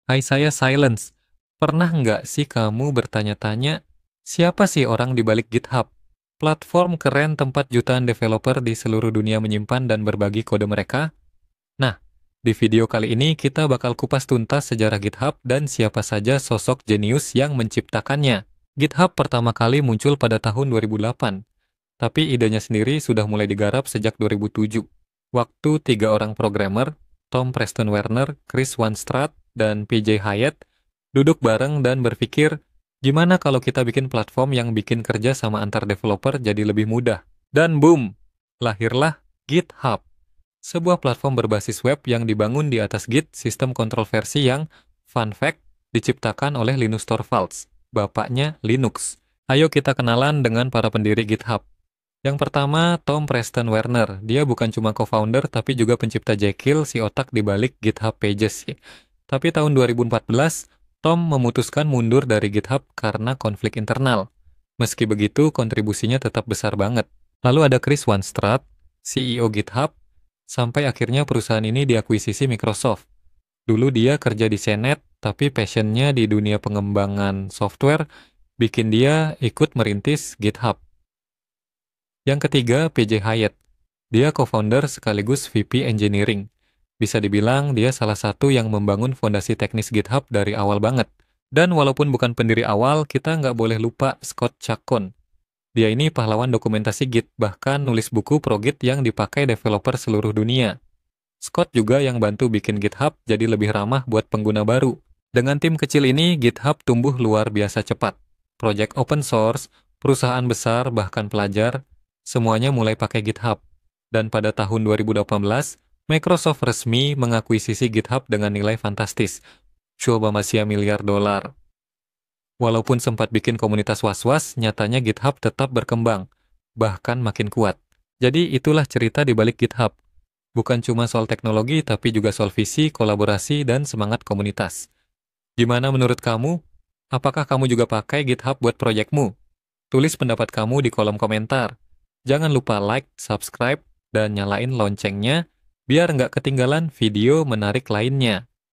Hai, saya Silence. Pernah nggak sih kamu bertanya-tanya, siapa sih orang di balik GitHub? Platform keren tempat jutaan developer di seluruh dunia menyimpan dan berbagi kode mereka? Nah, di video kali ini kita bakal kupas tuntas sejarah GitHub dan siapa saja sosok jenius yang menciptakannya. GitHub pertama kali muncul pada tahun 2008, tapi idenya sendiri sudah mulai digarap sejak 2007. Waktu tiga orang programmer, Tom Preston Werner, Chris Wanstrath, dan PJ Hyatt, duduk bareng dan berpikir, gimana kalau kita bikin platform yang bikin kerja sama antar developer jadi lebih mudah? Dan boom, lahirlah GitHub. Sebuah platform berbasis web yang dibangun di atas Git, sistem kontrol versi yang, fun fact, diciptakan oleh Linus Torvalds, bapaknya Linux. Ayo kita kenalan dengan para pendiri GitHub. Yang pertama, Tom Preston Werner. Dia bukan cuma co-founder, tapi juga pencipta Jekyll, si otak di balik GitHub Pages. Tapi tahun 2014, Tom memutuskan mundur dari GitHub karena konflik internal. Meski begitu, kontribusinya tetap besar banget. Lalu ada Chris Wanstrath, CEO GitHub, sampai akhirnya perusahaan ini diakuisisi Microsoft. Dulu dia kerja di CNET, tapi passionnya di dunia pengembangan software bikin dia ikut merintis GitHub. Yang ketiga, PJ Hyatt. Dia co-founder sekaligus VP Engineering. Bisa dibilang dia salah satu yang membangun fondasi teknis GitHub dari awal banget. Dan walaupun bukan pendiri awal, kita nggak boleh lupa Scott Chacon. Dia ini pahlawan dokumentasi Git, bahkan nulis buku pro Git yang dipakai developer seluruh dunia. Scott juga yang bantu bikin GitHub jadi lebih ramah buat pengguna baru. Dengan tim kecil ini, GitHub tumbuh luar biasa cepat. Project open source, perusahaan besar, bahkan pelajar, semuanya mulai pakai GitHub. Dan pada tahun 2018, Microsoft resmi mengakuisisi GitHub dengan nilai fantastis. Coba masih miliar dolar. Walaupun sempat bikin komunitas was-was, nyatanya GitHub tetap berkembang, bahkan makin kuat. Jadi itulah cerita di balik GitHub. Bukan cuma soal teknologi, tapi juga soal visi, kolaborasi, dan semangat komunitas. Gimana menurut kamu? Apakah kamu juga pakai GitHub buat proyekmu? Tulis pendapat kamu di kolom komentar. Jangan lupa like, subscribe, dan nyalain loncengnya, biar nggak ketinggalan video menarik lainnya.